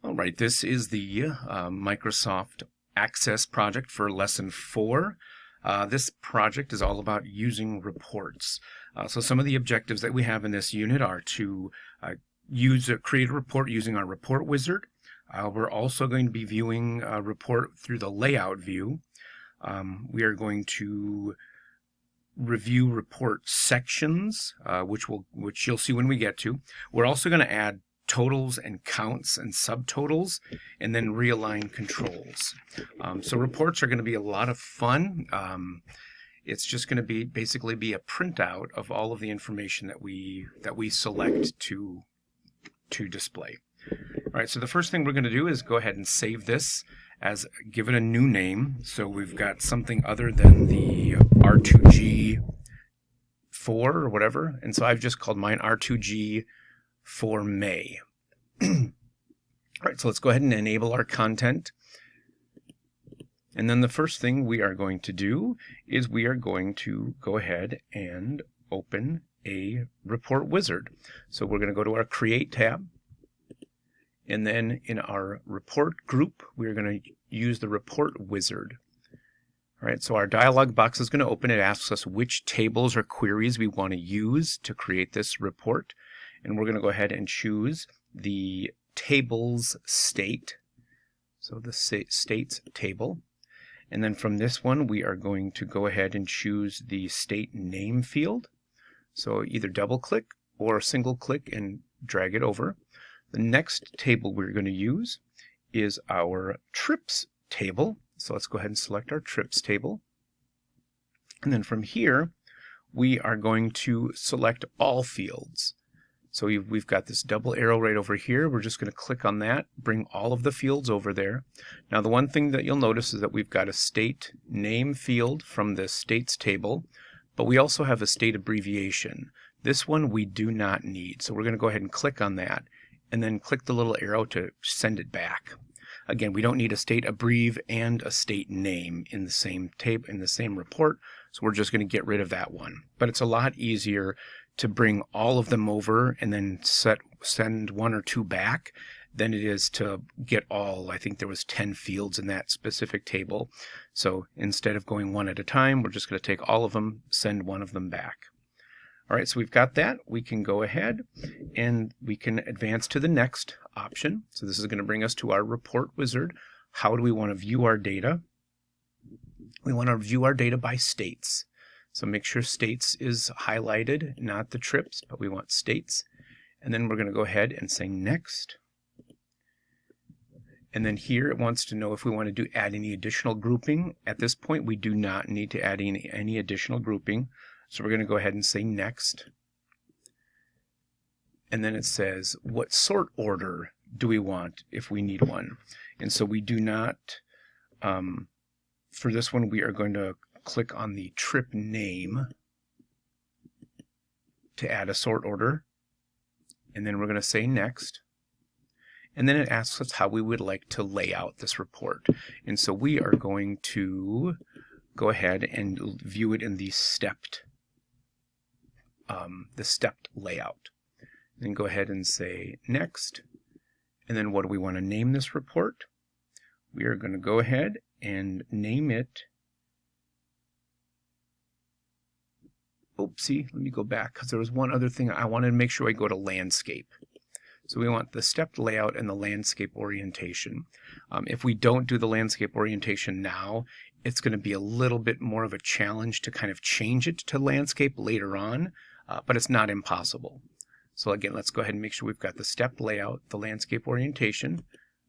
All right, this is the Microsoft Access project for Lesson 4. This project is all about using reports. So some of the objectives that we have in this unit are to create a report using our report wizard. We're also going to be viewing a report through the layout view. We are going to review report sections, which you'll see when we get to. We're also going to add totals and counts and subtotals, and then realign controls. So reports are going to be a lot of fun. It's just going to basically be a printout of all of the information that we select to display. All right, so the first thing we're going to do is go ahead and save this as give it a new name. So we've got something other than the R2G4 or whatever, and so I've just called mine R2G for May. All right, so let's go ahead and enable our content. And then the first thing we are going to do is we are going to go ahead and open a report wizard. So we're going to go to our Create tab. And then in our report group, we're going to use the report wizard. All right, so our dialog box is going to open. It asks us which tables or queries we want to use to create this report. And we're going to go ahead and choose the tables state. So the states table. And then from this one, we are going to go ahead and choose the state name field. So either double click or single click and drag it over. The next table we're going to use is our trips table. So let's go ahead and select our trips table. And then from here, we are going to select all fields. So we've got this double arrow right over here. We're just going to click on that, bring all of the fields over there. Now the one thing that you'll notice is that we've got a state name field from the states table, but we also have a state abbreviation. This one we do not need. So we're going to go ahead and click on that and then click the little arrow to send it back. Again, we don't need a state abbrev and a state name in the same table, in the same report, so we're just going to get rid of that one. But it's a lot easier to bring all of them over and then send one or two back than it is to get all. I think there was 10 fields in that specific table. So instead of going one at a time, we're just going to take all of them, send one of them back. All right, so we've got that. We can go ahead and we can advance to the next option. So this is going to bring us to our report wizard. How do we want to view our data? We want to view our data by states. So make sure states is highlighted, not the trips, but we want states. And then we're going to go ahead and say next. And then here it wants to know if we want to add any additional grouping. At this point, we do not need to add any additional grouping. So we're going to go ahead and say next. And then it says, what sort order do we want if we need one? And so we do not, for this one, we are going to click on the trip name to add a sort order. And then we're going to say next. And then it asks us how we would like to lay out this report. And so we are going to go ahead and view it in the stepped layout. Then go ahead and say next. And then what do we want to name this report? We are going to go ahead and name it. Oopsie, let me go back because there was one other thing. I wanted to make sure I go to landscape. So we want the stepped layout and the landscape orientation. If we don't do the landscape orientation now, it's going to be a little bit more of a challenge to kind of change it to landscape later on, but it's not impossible. So again, let's go ahead and make sure we've got the stepped layout, the landscape orientation.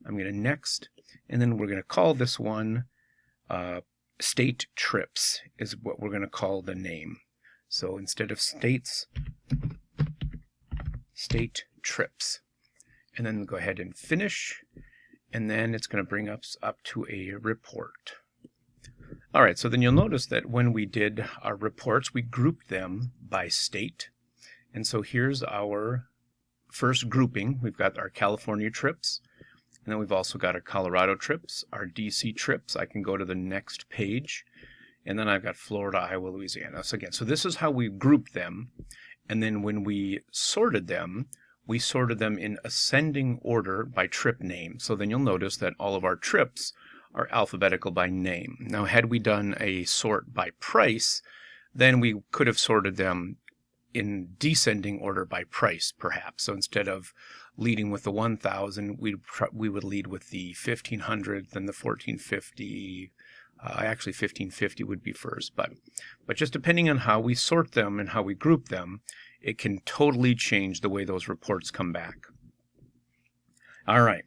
I'm going to next, and then we're going to call this one state trips is what we're going to call the name. So instead of states, state trips. And then go ahead and finish, and then it's going to bring us up to a report. All right, so then you'll notice that when we did our reports, we grouped them by state. And so here's our first grouping. We've got our California trips, and then we've also got our Colorado trips, our DC trips. I can go to the next page, and then I've got Florida, Iowa, Louisiana. So again, so this is how we grouped them. And then when we sorted them, we sorted them in ascending order by trip name. So then you'll notice that all of our trips are alphabetical by name. Now, had we done a sort by price, then we could have sorted them in descending order by price, perhaps. So instead of leading with the 1,000, we would lead with the 1,500, then the 1,450. Actually, 1,550 would be first, but just depending on how we sort them and how we group them, it can totally change the way those reports come back. All right.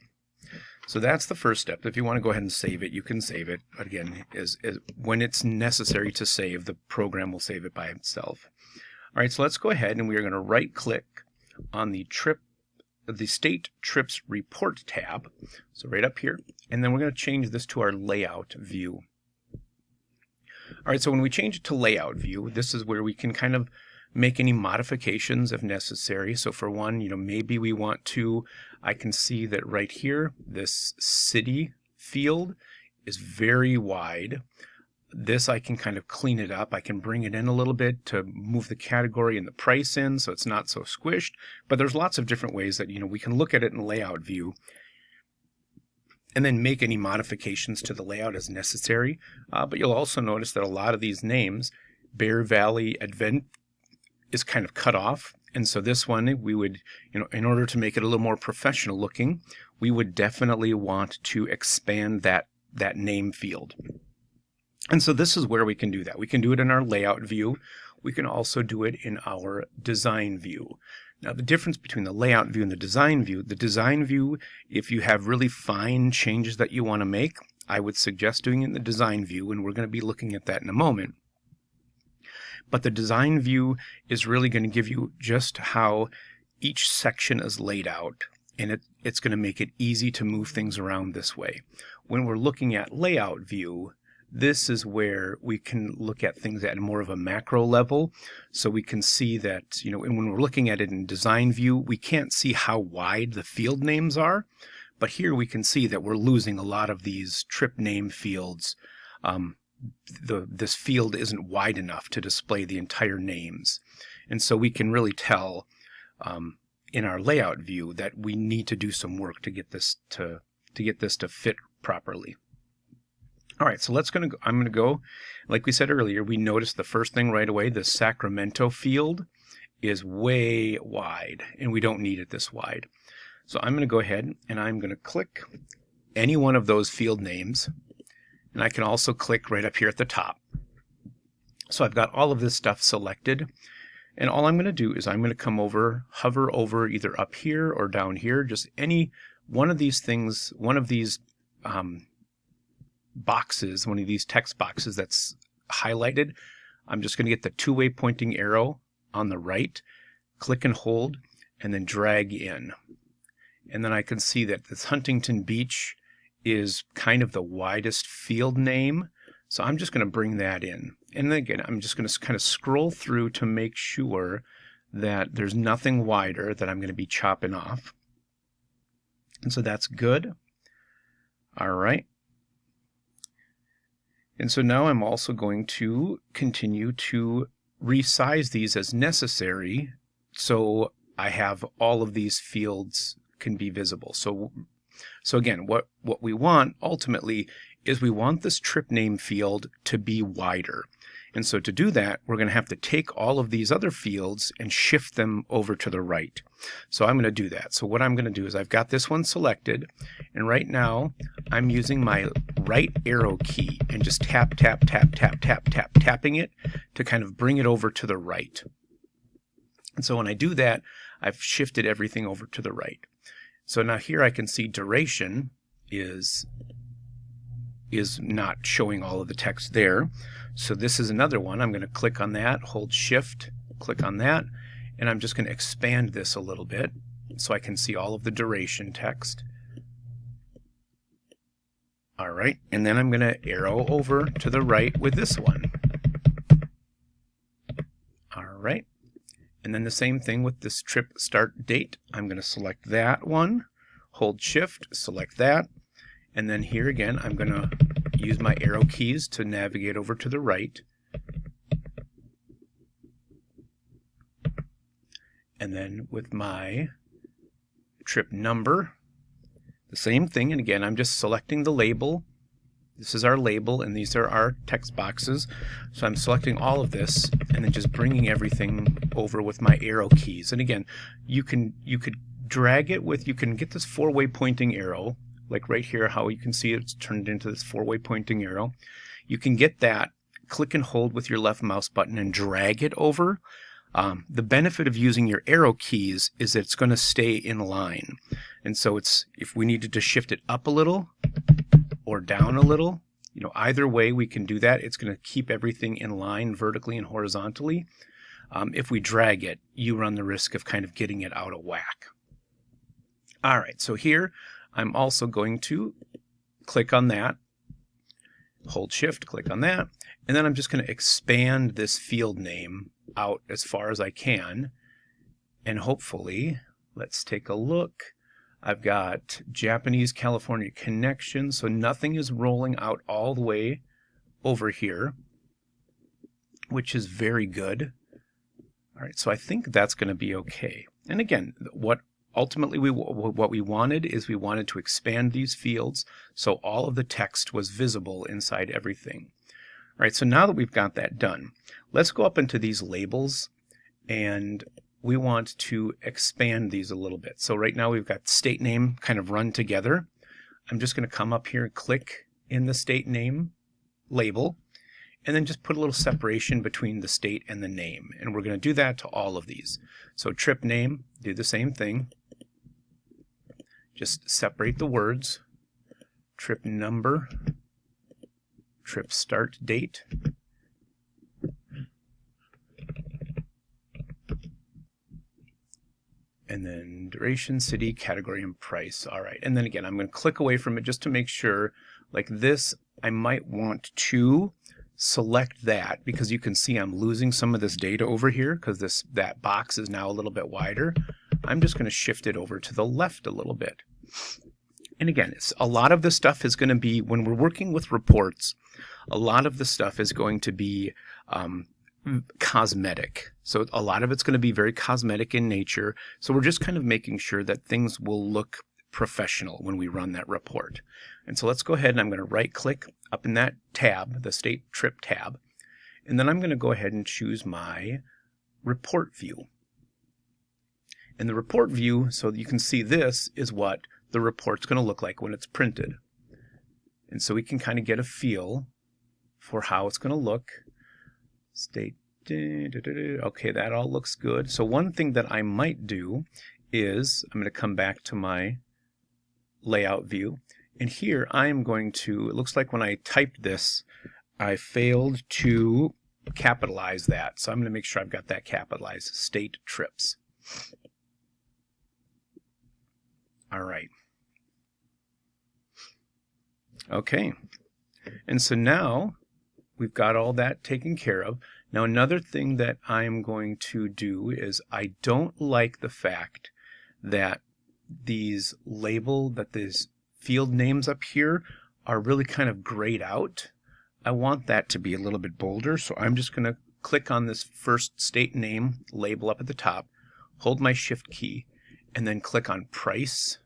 So that's the first step. If you want to go ahead and save it, you can save it. Again, when it's necessary to save, the program will save it by itself. All right, so let's go ahead and we are going to right-click on the State Trips Report tab. So right up here, and then we're going to change this to our layout view. All right, so when we change it to layout view, this is where we can kind of make any modifications if necessary. So for one, maybe we want to, I can see that right here, this city field is very wide. This I can kind of clean it up. I can bring it in a little bit to move the category and the price in so it's not so squished. But there's lots of different ways that we can look at it in layout view and then make any modifications to the layout as necessary. But you'll also notice that a lot of these names, Bear Valley Advent, is kind of cut off. And so this one, we would, in order to make it a little more professional looking, we would definitely want to expand that name field. And so this is where we can do that. We can do it in our layout view. We can also do it in our design view. Now, the difference between the layout view and the design view, if you have really fine changes that you want to make, I would suggest doing it in the design view, and we're going to be looking at that in a moment. But the design view is really going to give you just how each section is laid out, and it's going to make it easy to move things around this way. When we're looking at layout view, this is where we can look at things at more of a macro level. So we can see that, and when we're looking at it in design view, we can't see how wide the field names are. But here we can see that we're losing a lot of these trip name fields. This field isn't wide enough to display the entire names. And so we can really tell in our layout view that we need to do some work to get this to fit properly. All right, so I'm going to go, like we said earlier, we noticed the first thing right away, the Sacramento field is way wide, and we don't need it this wide. So I'm going to go ahead and I'm going to click any one of those field names, and I can also click right up here at the top. So I've got all of this stuff selected, and all I'm going to do is I'm going to come over, hover over either up here or down here, just any one of these things, one of these boxes, one of these text boxes that's highlighted. I'm just going to get the two-way pointing arrow on the right, click and hold, and then drag in. And then I can see that this Huntington Beach is kind of the widest field name. So I'm just going to bring that in. And then again, I'm just going to kind of scroll through to make sure that there's nothing wider that I'm going to be chopping off. And so that's good. All right. And so now I'm also going to continue to resize these as necessary so I have all of these fields can be visible. So again, what we want ultimately is we want this trip name field to be wider. And so to do that, we're going to have to take all of these other fields and shift them over to the right. So I'm going to do that. So what I'm going to do is I've got this one selected, and right now I'm using my right arrow key and just tapping it to kind of bring it over to the right. And so when I do that, I've shifted everything over to the right. So now here I can see duration is not showing all of the text there. So this is another one. I'm going to click on that, hold shift, click on that, and I'm just going to expand this a little bit so I can see all of the duration text. All right, and then I'm going to arrow over to the right with this one. All right, and then the same thing with this trip start date. I'm going to select that one, hold shift, select that, and then here again I'm going to use my arrow keys to navigate over to the right. And then with my trip number, the same thing. And again, I'm just selecting the label. This is our label, and these are our text boxes. So I'm selecting all of this and then just bringing everything over with my arrow keys. And again, you could drag it with, you can get this four-way pointing arrow, like right here, how you can see it's turned into this four-way pointing arrow. You can get that, click and hold with your left mouse button and drag it over. The benefit of using your arrow keys is that it's going to stay in line. And so if we needed to shift it up a little or down a little, either way we can do that. It's going to keep everything in line vertically and horizontally. If we drag it, you run the risk of kind of getting it out of whack. All right, so here I'm also going to click on that, hold shift, click on that, and then I'm just going to expand this field name out as far as I can. And hopefully, let's take a look. I've got Japanese California connection, so nothing is rolling out all the way over here, which is very good. All right, so I think that's going to be okay. And again, what ultimately what we wanted is we wanted to expand these fields so all of the text was visible inside everything. All right, so now that we've got that done, let's go up into these labels, and we want to expand these a little bit. So right now we've got state name kind of run together. I'm just going to come up here and click in the state name label, and then just put a little separation between the state and the name. And we're going to do that to all of these. So trip name, do the same thing. Just separate the words. Trip number, trip start date, and then duration, city, category, and price. All right, and then again, I'm going to click away from it just to make sure, like this, I might want to select that because you can see I'm losing some of this data over here because that box is now a little bit wider. I'm just going to shift it over to the left a little bit. And again, a lot of the stuff is going to be, when we're working with reports, a lot of the stuff is going to be cosmetic. So a lot of it's going to be very cosmetic in nature. So we're just kind of making sure that things will look professional when we run that report. And so let's go ahead and I'm going to right click up in that tab, the state trip tab, and then I'm going to go ahead and choose my report view. And the report view, so you can see this is what the report's going to look like when it's printed. And so we can kind of get a feel for how it's going to look. State, okay, that all looks good. So one thing that I might do is I'm going to come back to my layout view. And here I am going to, it looks like when I typed this, I failed to capitalize that. So I'm going to make sure I've got that capitalized, state trips. All right. Okay. And so now we've got all that taken care of. Now another thing that I'm going to do is I don't like the fact that these field names up here are really kind of grayed out. I want that to be a little bit bolder, so I'm just going to click on this first state name label up at the top, hold my shift key, and then click on price,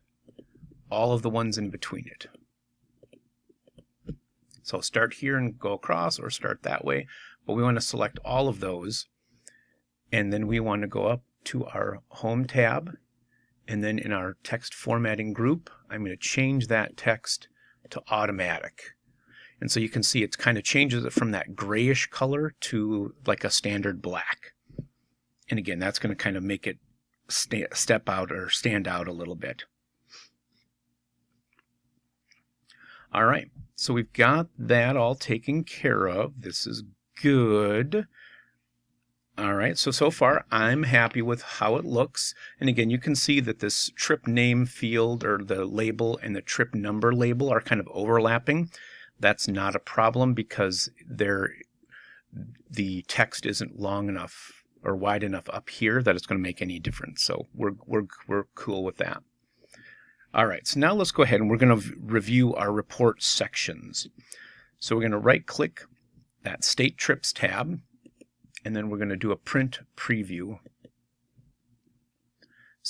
all of the ones in between it. So start here and go across, or start that way, but we want to select all of those, and then we want to go up to our home tab, and then in our text formatting group, I'm going to change that text to automatic. And so you can see it kind of changes it from that grayish color to like a standard black. And again, that's going to kind of make it step out or stand out a little bit. All right, so we've got that all taken care of. This is good. All right, so far I'm happy with how it looks. And again, you can see that this trip name field, or the label, and the trip number label are kind of overlapping. That's not a problem because the text isn't long enough or wide enough up here that it's going to make any difference. So we're cool with that. All right, so now let's go ahead and we're going to review our report sections. So we're going to right click that State Trips tab, and then we're going to do a print preview.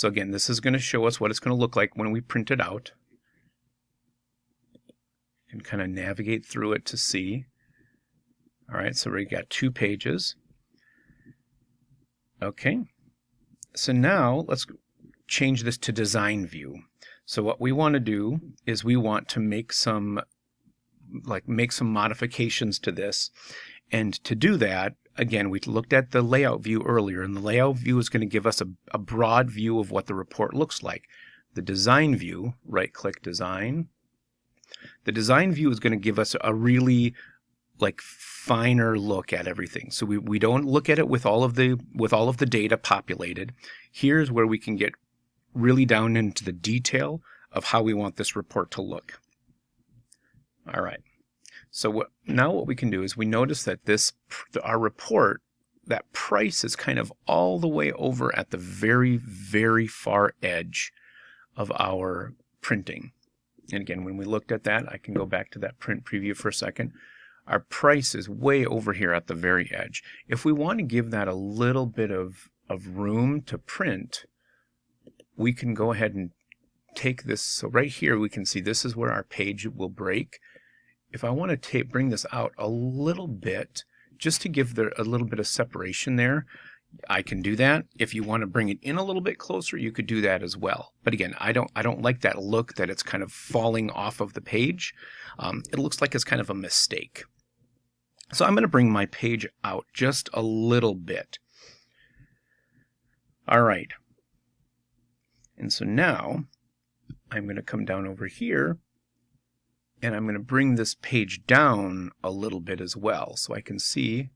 So again, this is going to show us what it's going to look like when we print it out. And kind of navigate through it to see. All right, so we got 2 pages. Okay, so now let's change this to design view. So what we want to do is we want to make some modifications to this. And to do that, again, we looked at the layout view earlier, and the layout view is going to give us a broad view of what the report looks like. The design view, right-click Design. The design view is going to give us a really finer look at everything. So we don't look at it with all of the data populated. Here's where we can get really down into the detail of how we want this report to look. All right. So now what we can do is we notice that our report, that price is kind of all the way over at the very, very far edge of our printing. And again, when we looked at that, I can go back to that print preview for a second. Our price is way over here at the very edge. If we want to give that a little bit of room to print, we can go ahead and take this. So right here, we can see this is where our page will break. If I want to bring this out a little bit, just to give a little bit of separation there, I can do that. If you want to bring it in a little bit closer, you could do that as well. But again, I don't like that look that it's kind of falling off of the page. It looks like it's kind of a mistake. So I'm going to bring my page out just a little bit. All right. And so now I'm going to come down over here, and I'm going to bring this page down a little bit as well. So I can see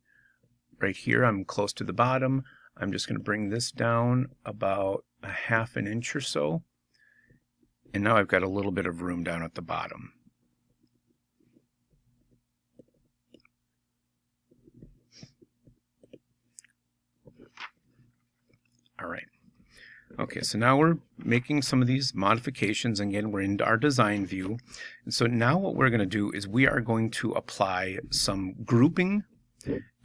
right here, I'm close to the bottom. I'm just going to bring this down about a ½ inch or so. And now I've got a little bit of room down at the bottom. All right. Okay, so now we're making some of these modifications. Again, we're in our design view. And so now what we're going to do is we are going to apply some grouping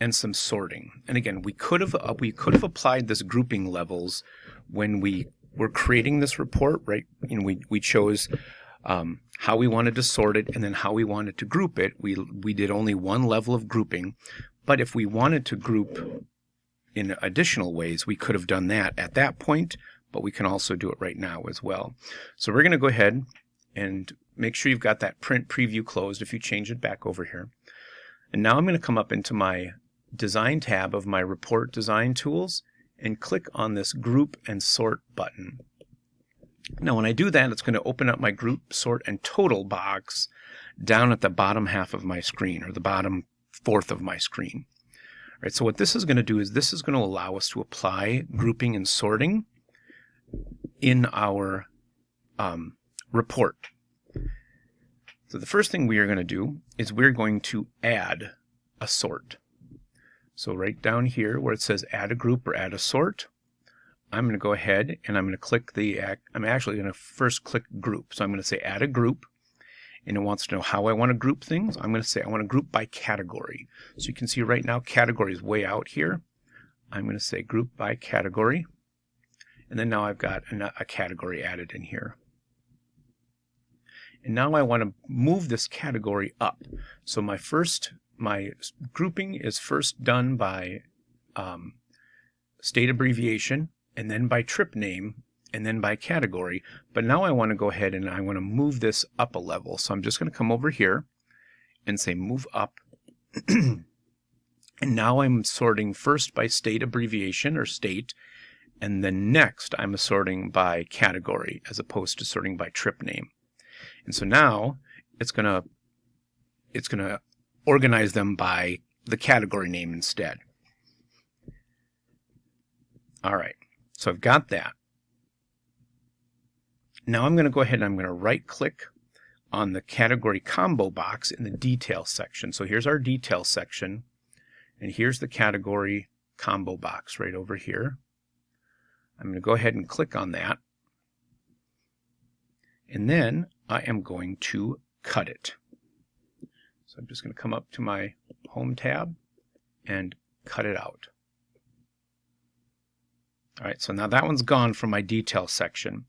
and some sorting. And again, we could have applied this grouping levels when we were creating this report, right? And we chose how we wanted to sort it and then how we wanted to group it. We did only one level of grouping, but if we wanted to group in additional ways, we could have done that at that point, but we can also do it right now as well. So we're going to go ahead and make sure you've got that print preview closed if you change it back over here. And now I'm going to come up into my Design tab of my Report Design Tools and click on this Group and Sort button. Now when I do that, it's going to open up my Group, Sort, and Total box down at the bottom half of my screen, or the bottom fourth of my screen. All right, so what this is going to do is this is going to allow us to apply grouping and sorting in our report. So the first thing we are going to do is we're going to add a sort. So right down here where it says add a group or add a sort, I'm going to go ahead and I'm going to click I'm actually going to first click group. So I'm going to say add a group, and it wants to know how I want to group things. I'm going to say I want to group by category. So you can see right now category is way out here. I'm going to say group by category, and then now I've got a category added in here. And now I want to move this category up. So my grouping is first done by state abbreviation, and then by trip name, and then by category. But now I want to go ahead and I want to move this up a level. So I'm just going to come over here and say move up. And now I'm sorting first by state abbreviation or state, and then next I'm sorting by category as opposed to sorting by trip name. And so now it's going to organize them by the category name instead. All right, so I've got that. Now I'm going to go ahead and I'm going to right click on the category combo box in the detail section. So here's our detail section, and here's the category combo box right over here. I'm going to go ahead and click on that, and then I am going to cut it. So I'm just going to come up to my Home tab and cut it out. All right, so now that one's gone from my detail section.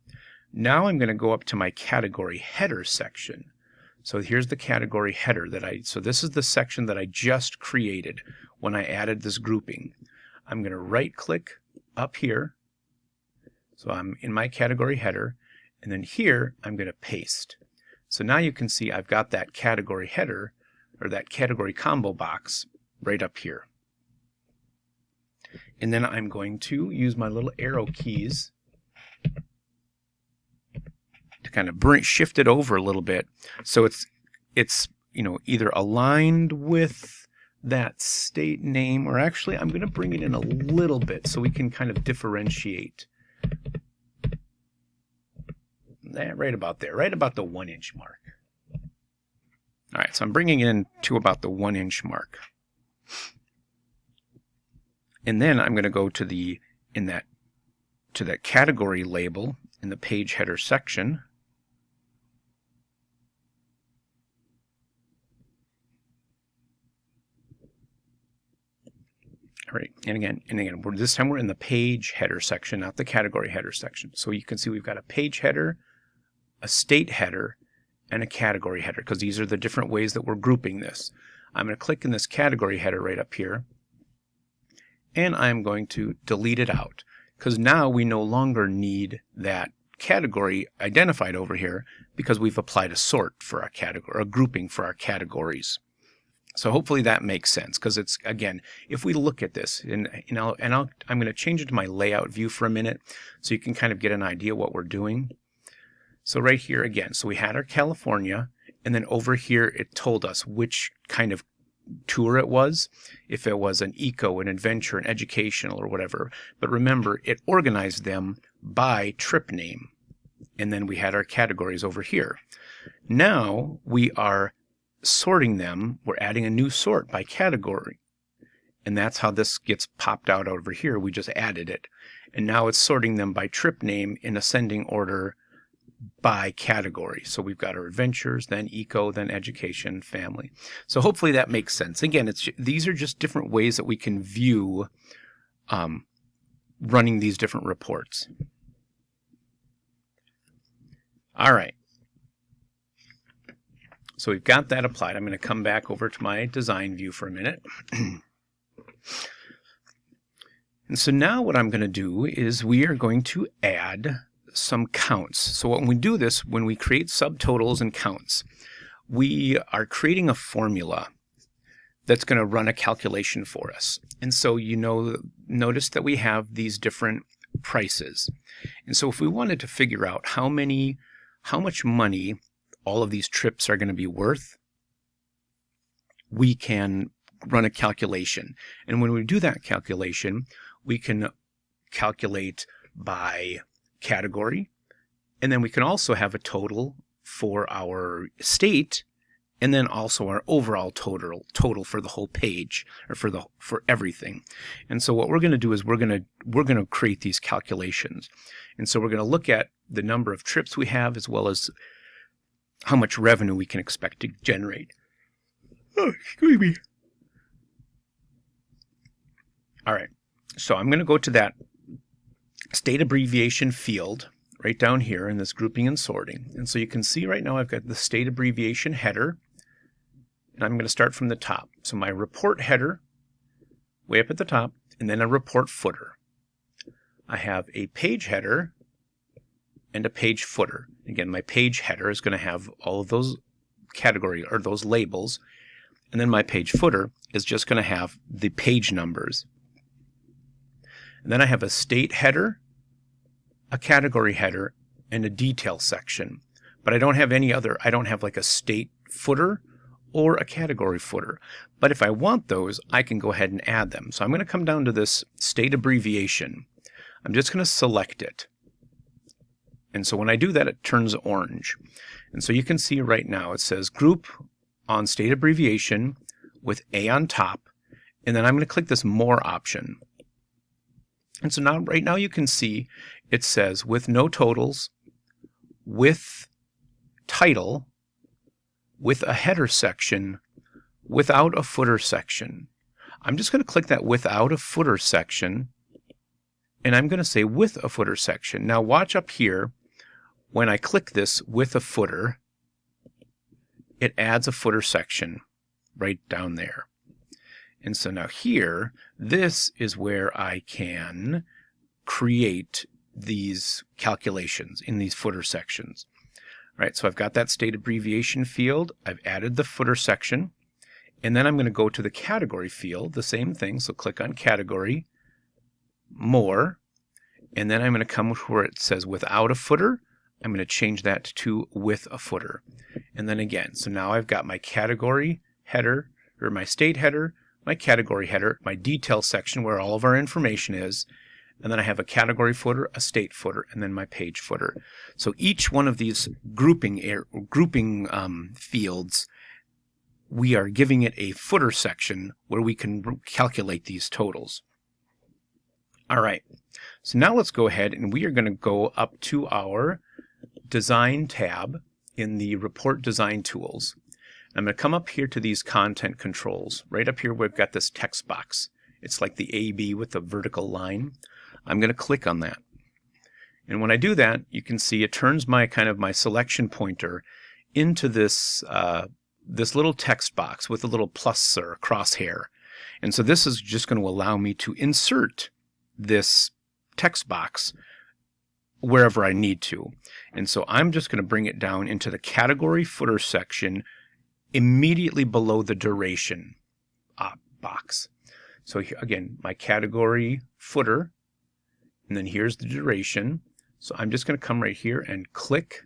Now I'm going to go up to my category header section. So here's the category header so this is the section that I just created when I added this grouping. I'm going to right click up here. So I'm in my category header, and then here I'm going to paste. So now you can see I've got that category header, or that category combo box, right up here. And then I'm going to use my little arrow keys to kind of shift it over a little bit, so it's either aligned with that state name, or actually I'm going to bring it in a little bit so we can kind of differentiate. Right about there, right about the 1 inch mark. All right, so I'm bringing it in to about the 1 inch mark. And then I'm going to go to that category label in the page header section. All right, and again, this time we're in the page header section, not the category header section. So you can see we've got a page header, a state header, and a category header, because these are the different ways that we're grouping this. I'm going to click in this category header right up here, and I'm going to delete it out, because now we no longer need that category identified over here, because we've applied a sort for our category, a grouping for our categories. So hopefully that makes sense, because it's, again, if we look at this, I'm going to change it to my layout view for a minute so you can kind of get an idea what we're doing. So right here again, so we had our California, and then over here it told us which kind of tour it was, if it was an eco, an adventure, an educational, or whatever. But remember, it organized them by trip name, and then we had our categories over here. Now we are sorting them. We're adding a new sort by category, and that's how this gets popped out over here. We just added it, and now it's sorting them by trip name in ascending order by category. So we've got our adventures, then eco, then education, family. So hopefully that makes sense. Again, these are just different ways that we can view running these different reports. All right. So we've got that applied. I'm going to come back over to my design view for a minute. And so now what I'm going to do is we are going to add some counts. So when we do this, when we create subtotals and counts, we are creating a formula that's going to run a calculation for us. And so notice that we have these different prices. And so if we wanted to figure out how much money all of these trips are going to be worth, we can run a calculation. And when we do that calculation, we can calculate by category, and then we can also have a total for our state, and then also our overall total for the whole page, or for everything. And so what we're going to do is we're going to create these calculations. And so we're going to look at the number of trips we have, as well as how much revenue we can expect to generate. Oh, excuse me. All right, so I'm going to go to that state abbreviation field right down here in this grouping and sorting. And so you can see right now I've got the state abbreviation header, and I'm going to start from the top. So my report header, way up at the top, and then a report footer. I have a page header and a page footer. Again, my page header is going to have all of those category or those labels, and then my page footer is just going to have the page numbers. And then I have a state header, a category header, and a detail section. But I don't have I don't have like a state footer or a category footer. But if I want those, I can go ahead and add them. So I'm going to come down to this state abbreviation. I'm just going to select it. And so when I do that, it turns orange. And so you can see right now it says group on state abbreviation with A on top. And then I'm going to click this more option. And so now, right now you can see it says with no totals, with title, with a header section, without a footer section. I'm just going to click that without a footer section, and I'm going to say with a footer section. Now watch up here, when I click this with a footer, it adds a footer section right down there. And so now here, this is where I can create these calculations in these footer sections. All right, so I've got that state abbreviation field, I've added the footer section, and then I'm going to go to the category field, the same thing, so click on category, more, and then I'm going to come where it says without a footer, I'm going to change that to with a footer. And then again, so now I've got my category header, or my state header, my category header, my detail section where all of our information is, and then I have a category footer, a state footer, and then my page footer. So each one of these grouping fields, we are giving it a footer section where we can calculate these totals. All right, so now let's go ahead and we are going to go up to our Design tab in the Report Design Tools. I'm going to come up here to these content controls. Right up here we've got this text box. It's like the AB with the vertical line. I'm going to click on that. And when I do that, you can see it turns my my selection pointer into this this little text box with a little plus or a crosshair. And so this is just going to allow me to insert this text box wherever I need to. And so I'm just going to bring it down into the category footer section immediately below the duration box. So again, my category footer, and then here's the duration. So I'm just going to come right here and click.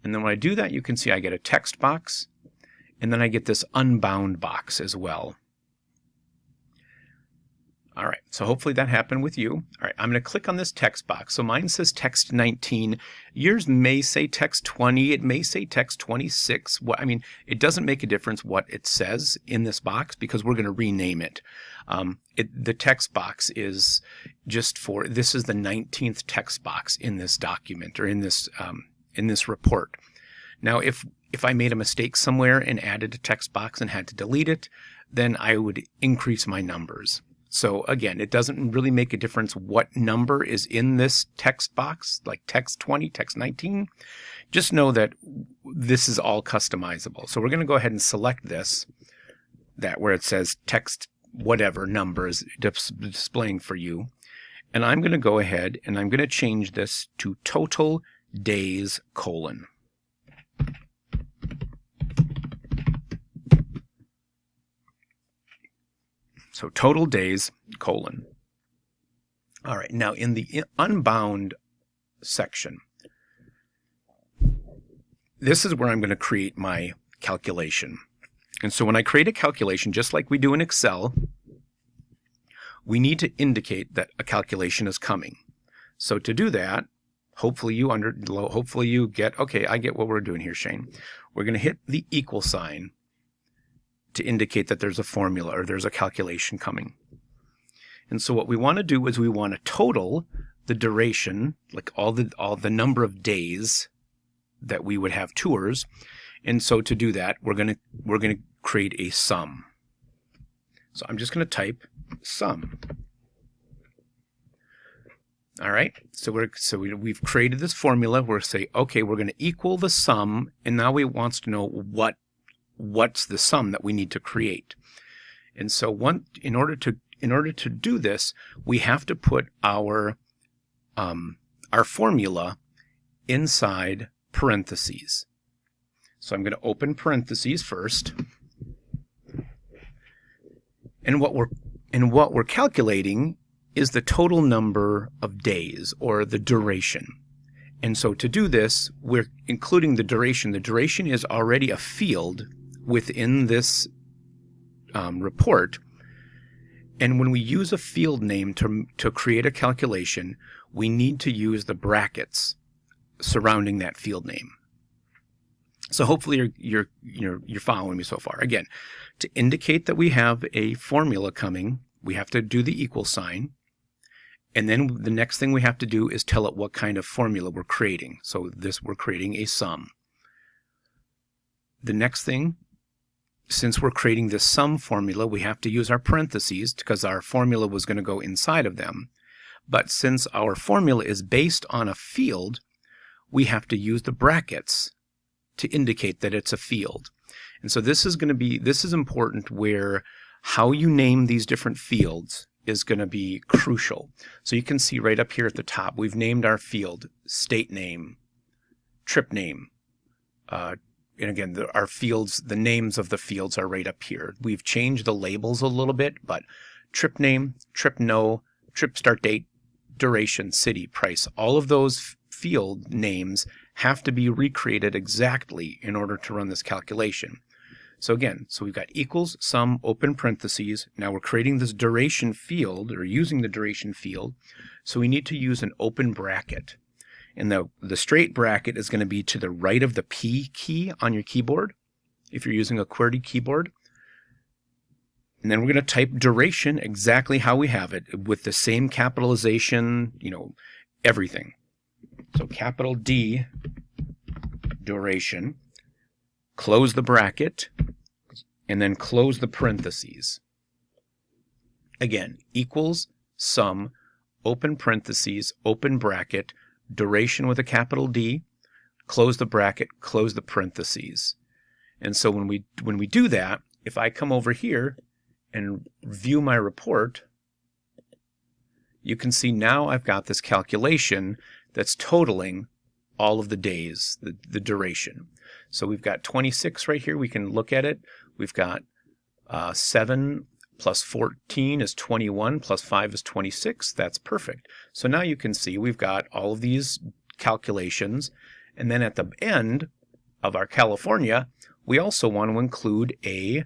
And then when I do that, you can see I get a text box, and then I get this unbound box as well. All right, so hopefully that happened with you. All right, I'm going to click on this text box. So mine says text 19. Yours may say text 20. It may say text 26. I mean, it doesn't make a difference what it says in this box because we're going to rename it. The text box is just for, this is the 19th text box in this document or in this report. Now, if I made a mistake somewhere and added a text box and had to delete it, then I would increase my numbers. So again, it doesn't really make a difference what number is in this text box, like text 20, text 19. Just know that this is all customizable. So we're going to go ahead and select this, that where it says text whatever number is displaying for you. And I'm going to go ahead and I'm going to change this to total days colon. So total days, colon. All right, now in the unbound section, this is where I'm going to create my calculation. And so when I create a calculation, just like we do in Excel, we need to indicate that a calculation is coming. So to do that, hopefully you get, okay, I get what we're doing here, Shane. We're going to hit the equal sign to indicate that there's a formula or there's a calculation coming. And so what we want to do is we want to total the duration, like all the number of days that we would have tours. And so to do that, we're going to create a sum. So I'm just going to type sum. All right. So we've created this formula. We're say, okay, we're going to equal the sum, and now it wants to know what's the sum that we need to create. And so in order to do this, we have to put our formula inside parentheses. So I'm going to open parentheses first. And what we're calculating is the total number of days, or the duration. And so to do this, we're including the duration. The duration is already a field within this report. And when we use a field name to create a calculation, we need to use the brackets surrounding that field name. So hopefully you're following me so far. Again, to indicate that we have a formula coming, we have to do the equal sign. And then the next thing we have to do is tell it what kind of formula we're creating. So we're creating a sum. The next thing, since we're creating this sum formula, we have to use our parentheses because our formula was going to go inside of them. But since our formula is based on a field, we have to use the brackets to indicate that it's a field. And so this is important, where how you name these different fields is going to be crucial. So you can see right up here at the top, we've named our field state name, trip name, and again, our fields, the names of the fields are right up here. We've changed the labels a little bit, but trip name, trip no, trip start date, duration, city, price, all of those field names have to be recreated exactly in order to run this calculation. So again, we've got equals, sum, open parentheses. Now we're creating this duration field, or using the duration field, so we need to use an open bracket. And the straight bracket is going to be to the right of the P key on your keyboard, if you're using a QWERTY keyboard. And then we're going to type duration exactly how we have it, with the same capitalization, everything. So capital D, duration, close the bracket, and then close the parentheses. Again, equals, sum, open parentheses, open bracket, duration with a capital D, close the bracket, close the parentheses. And so when we do that, if I come over here and view my report, you can see now I've got this calculation that's totaling all of the days, the duration. So we've got 26 right here. We can look at it. We've got 7 plus 14 is 21, plus 5 is 26. That's perfect. So now you can see we've got all of these calculations. And then at the end of our California, we also want to include a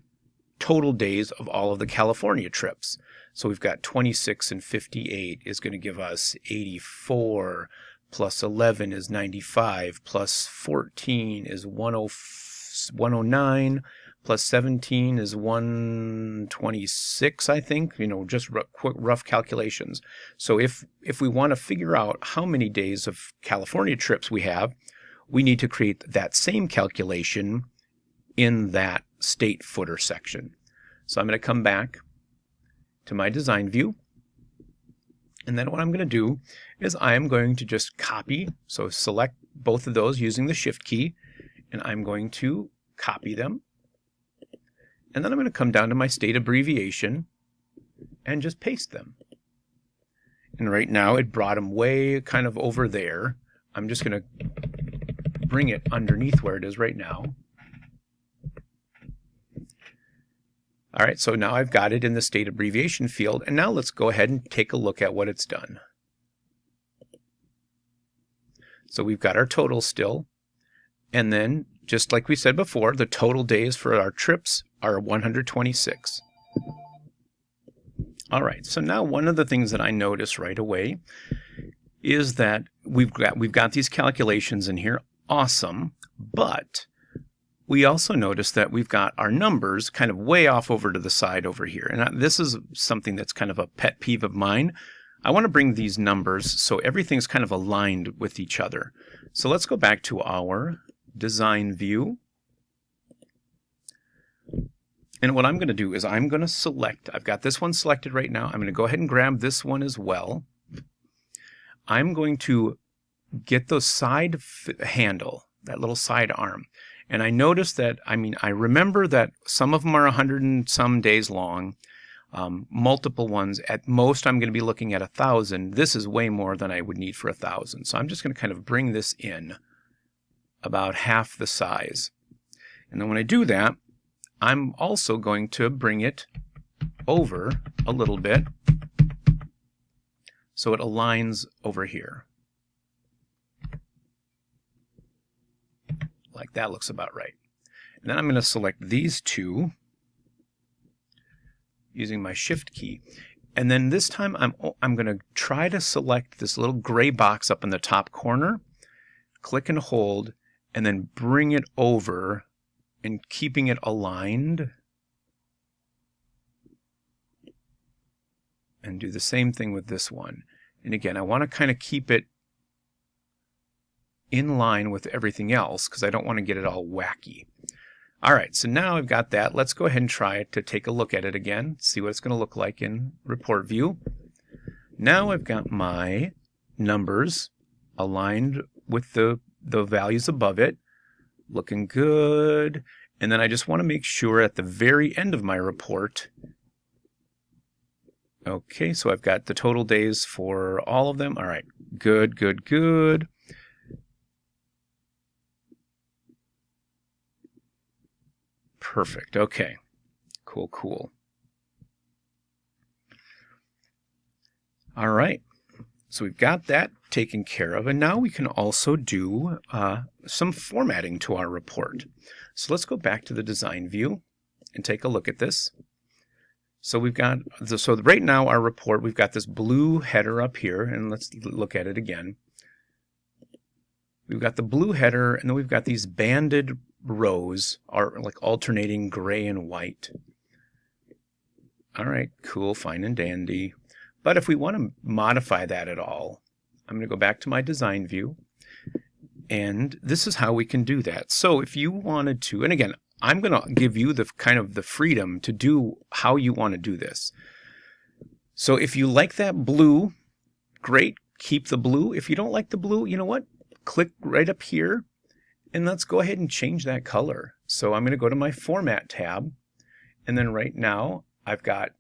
total days of all of the California trips. So we've got 26 and 58 is going to give us 84, plus 11 is 95, plus 14 is 109, plus 17 is 126, I think, just quick rough calculations. So if we want to figure out how many days of California trips we have, we need to create that same calculation in that state footer section. So I'm going to come back to my design view. And then what I'm going to do is I am going to just copy. So select both of those using the Shift key, and I'm going to copy them. And then I'm going to come down to my state abbreviation and just paste them. And right now it brought them way kind of over there. I'm just going to bring it underneath where it is right now. All right, so now I've got it in the state abbreviation field, and now let's go ahead and take a look at what it's done. So we've got our total still, and then, just like we said before, the total days for our trips are 126. All right, so now one of the things that I notice right away is that we've got these calculations in here, awesome, but we also notice that we've got our numbers kind of way off over to the side over here. And this is something that's kind of a pet peeve of mine. I want to bring these numbers so everything's kind of aligned with each other. So let's go back to our design view. And what I'm going to do is I'm going to select, I've got this one selected right now. I'm going to go ahead and grab this one as well. I'm going to get the side handle, that little side arm. And I noticed that, I remember that some of them are 100 and some days long, multiple ones. At most, I'm going to be looking at 1,000. This is way more than I would need for 1,000. So I'm just going to kind of bring this in about half the size. And then when I do that, I'm also going to bring it over a little bit so it aligns over here. Like that looks about right. And then I'm going to select these two using my Shift key. And then this time I'm going to try to select this little gray box up in the top corner, click and hold, and then bring it over and keeping it aligned. And do the same thing with this one. And again, I want to kind of keep it in line with everything else because I don't want to get it all wacky. All right, so now I've got that. Let's go ahead and try it to take a look at it again, see what it's going to look like in report view. Now I've got my numbers aligned with the values above it, looking good. And then I just want to make sure at the very end of my report, okay, so I've got the total days for all of them. All right, good, good, good. Perfect, okay, cool, cool. All right, so we've got that taken care of, and now we can also do some formatting to our report. So let's go back to the design view and take a look at this. So we've got, so right now our report, we've got this blue header up here, and let's look at it again. We've got the blue header, and then we've got these banded rows, are like alternating gray and white. All right, cool, fine and dandy. But if we want to modify that at all, I'm going to go back to my design view, and this is how we can do that. So if you wanted to, and again, I'm going to give you the kind of the freedom to do how you want to do this. So if you like that blue, great, keep the blue. If you don't like the blue, you know what? Click right up here, and let's go ahead and change that color. So I'm going to go to my Format tab, and then right now I've got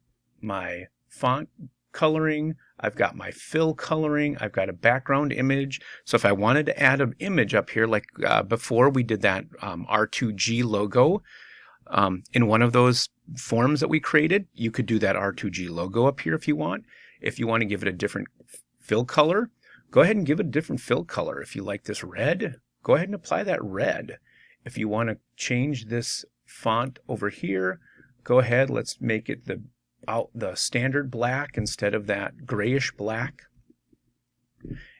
my font coloring, I've got my fill coloring, I've got a background image. So if I wanted to add an image up here, like before we did that R2G logo, in one of those forms that we created, you could do that R2G logo up here if you want. If you want to give it a different fill color, go ahead and give it a different fill color. If you like this red, go ahead and apply that red. If you want to change this font over here, go ahead, let's make it the standard black instead of that grayish black.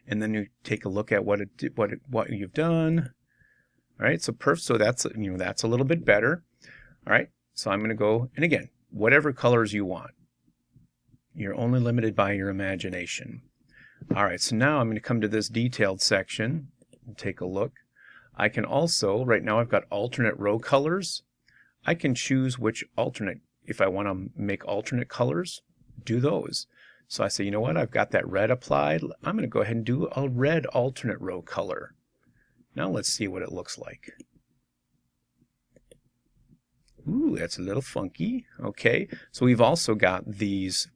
And then you take a look at what you've done. All right, so perfect. So that's, you know, that's a little bit better. All right, so I'm going to go, and again, whatever colors you want. You're only limited by your imagination. All right, so now I'm going to come to this detailed section and take a look. I can also, right now I've got alternate row colors. I can choose which alternate, if I want to make alternate colors, do those. So I say, you know what, I've got that red applied. I'm going to go ahead and do a red alternate row color. Now let's see what it looks like. Ooh, that's a little funky. Okay, so we've also got these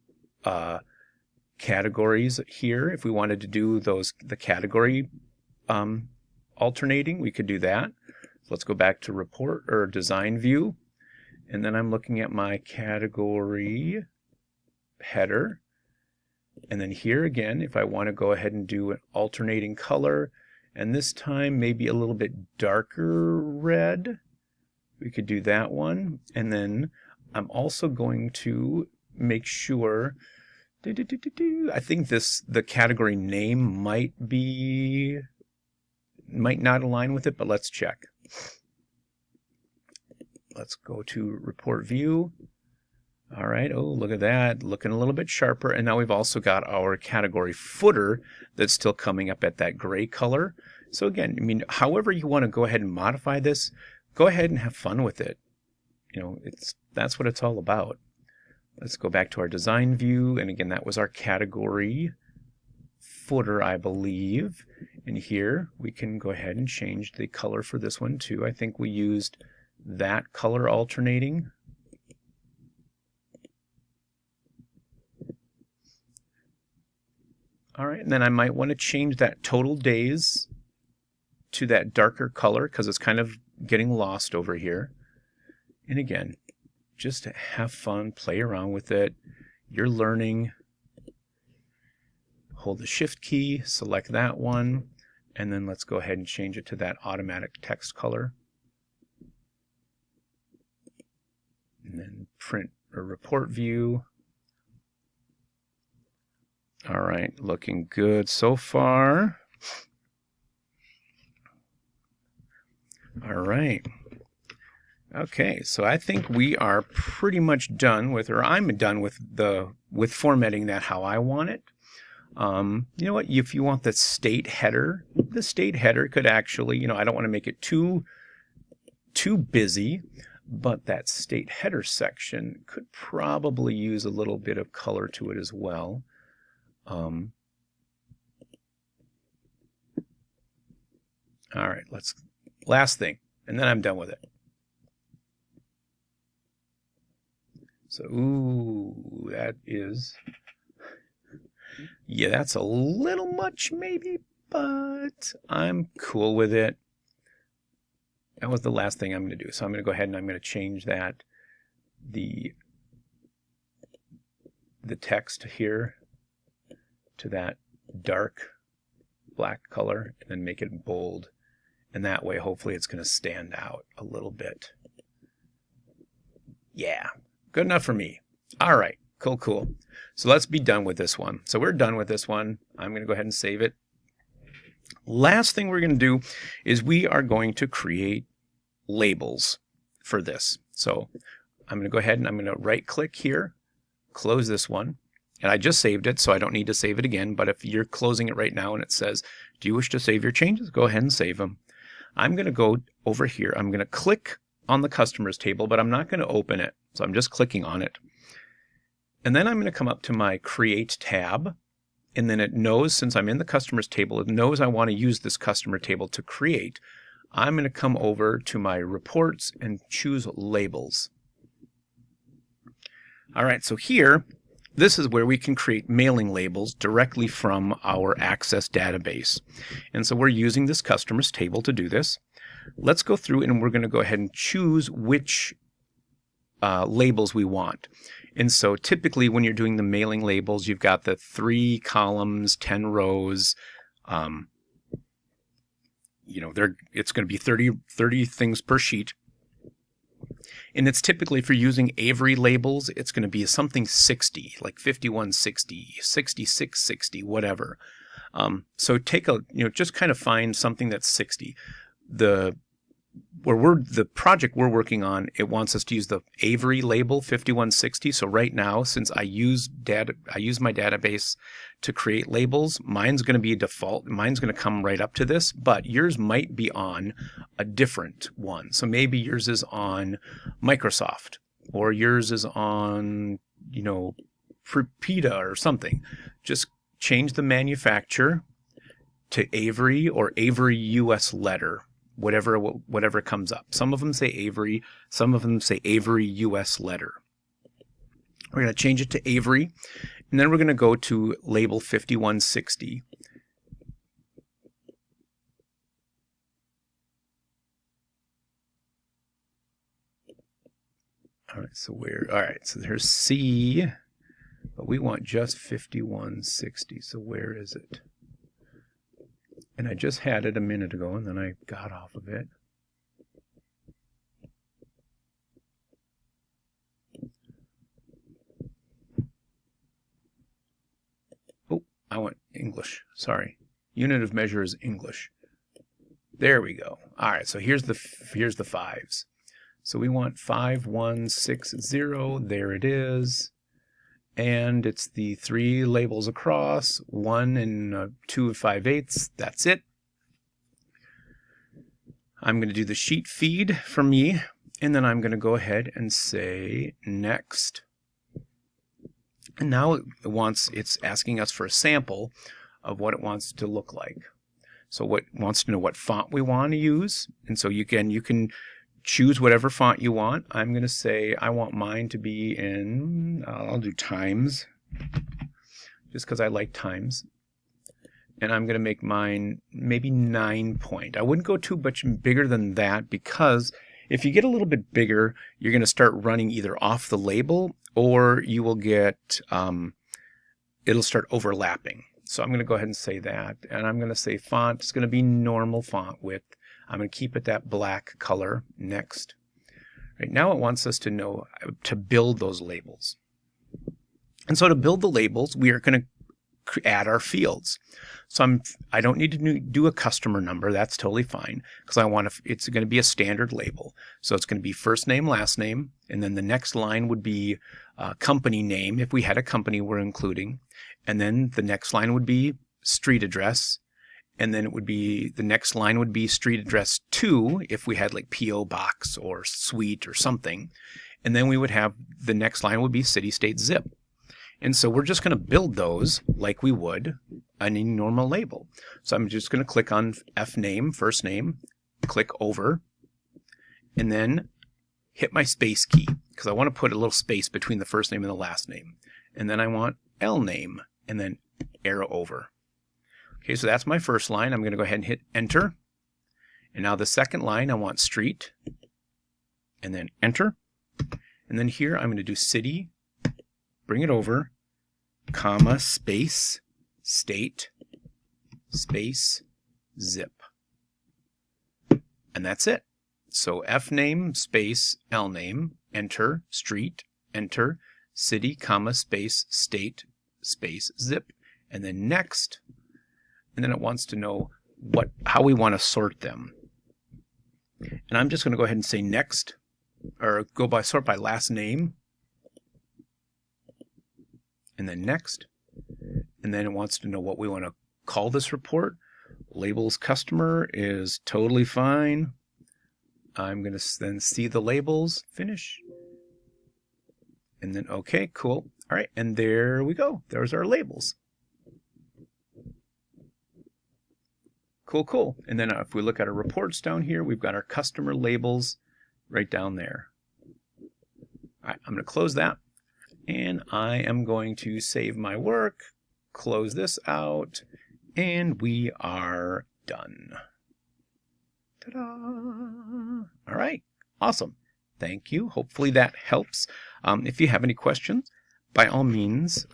categories here. If we wanted to do the category alternating, we could do that. So let's go back to report or design view. And then I'm looking at my category header. And then here again, if I want to go ahead and do an alternating color, and this time maybe a little bit darker red, we could do that one. And then I'm also going to make sure, I think the category name might not align with it, but let's check. Let's go to report view. All right, oh, look at that, looking a little bit sharper. And now we've also got our category footer that's still coming up at that gray color. So again, I mean, however you want to go ahead and modify this, go ahead and have fun with it. You know, that's what it's all about. Let's go back to our design view. And again, that was our category footer, I believe. And here we can go ahead and change the color for this one too. I think we used that color alternating. All right, and then I might want to change that total days to that darker color because it's kind of getting lost over here. And again, just have fun, play around with it. You're learning. Hold the shift key, select that one, and then let's go ahead and change it to that automatic text color. And then print or report view. All right, looking good so far. All right. Okay, so I think we are pretty much done with, or I'm done with formatting that how I want it. You know what? If you want the state header could actually, you know, I don't want to make it too busy, but that state header section could probably use a little bit of color to it as well. All right, last thing, and then I'm done with it. So, ooh, that's a little much maybe, but I'm cool with it. That was the last thing I'm going to do. So I'm going to go ahead and I'm going to change that, the text here to that dark black color, and then make it bold. And that way, hopefully, it's going to stand out a little bit. Yeah, good enough for me. All right, cool. So let's be done with this one. So we're done with this one. I'm going to go ahead and save it. Last thing we're going to do is we are going to create labels for this. So I'm going to go ahead and I'm going to right-click here, close this one. And I just saved it, so I don't need to save it again. But if you're closing it right now and it says, do you wish to save your changes? Go ahead and save them. I'm going to go over here. I'm going to click on the customers table, but I'm not going to open it. So I'm just clicking on it. And then I'm going to come up to my Create tab. And then it knows, since I'm in the customers table, it knows I want to use this customer table to create. I'm going to come over to my reports and choose labels. All right, so here, this is where we can create mailing labels directly from our Access database. And so we're using this customers table to do this. Let's go through and we're going to go ahead and choose which labels we want. And so typically when you're doing the mailing labels, you've got the 3 columns, 10 rows. It's going to be 30 things per sheet. And it's typically, if you're using Avery labels, it's going to be something 60, like 5160, 6660, whatever. So just kind of find something that's 60. The project we're working on, it wants us to use the Avery label 5160. So right now, since I use my database to create labels, mine's going to be default. Mine's going to come right up to this, but yours might be on a different one. So maybe yours is on Microsoft, or yours is on, PITA or something. Just change the manufacturer to Avery or Avery US letter. Whatever comes up. Some of them say Avery, some of them say Avery US letter. We're going to change it to Avery, and then we're going to go to label 5160. All right, so there's C, but we want just 5160. So where is it? And I just had it a minute ago, and then I got off of it. Oh, I want English. Sorry. Unit of measure is English. There we go. All right, so here's the fives. So we want 5160. There it is. And it's the 3 labels across, 1 and 2 5/8. That's it. I'm going to do the sheet feed for me, and then I'm going to go ahead and say next. And now it's asking us for a sample of what it wants to look like. So it wants to know what font we want to use, and so you can choose whatever font you want. I'm going to say I want mine to be in, I'll do Times, just because I like Times. And I'm going to make mine maybe 9 point. I wouldn't go too much bigger than that, because if you get a little bit bigger, you're going to start running either off the label, or you will get, it'll start overlapping. So I'm going to go ahead and say that. And I'm going to say font is going to be normal font width. I'm going to keep it that black color. Next. Right now it wants us to know to build those labels. And so to build the labels, we are going to add our fields. So I don't need to do a customer number. That's totally fine, because it's going to be a standard label. So it's going to be first name, last name, and then the next line would be company name if we had a company we're including, and then the next line would be street address. And then the next line would be street address 2 if we had like P.O. Box or suite or something. And then we would have, the next line would be city, state, zip. And so we're just going to build those like we would any normal label. So I'm just going to click on fname, first name, click over, and then hit my space key because I want to put a little space between the first name and the last name. And then I want lname and then arrow over. Okay, so that's my first line. I'm going to go ahead and hit enter. And now the second line, I want street and then enter. And then here I'm going to do city, bring it over, comma, space, state, space, zip. And that's it. So fname, space, lname, enter, street, enter, city, comma, space, state, space, zip, and then next. And then it wants to know how we want to sort them. And I'm just going to go ahead and say next, or sort by last name, and then next. And then it wants to know what we want to call this report. Labels customer is totally fine. I'm going to then see the labels, finish, and then okay, cool. All right, and there we go. There's our labels. Cool, cool. And then if we look at our reports down here, we've got our customer labels right down there. All right, I'm going to close that, and I am going to save my work, close this out, and we are done. Ta-da! All right, awesome. Thank you. Hopefully that helps. If you have any questions, by all means,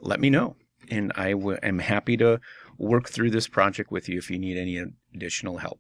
let me know. And I am happy to work through this project with you if you need any additional help.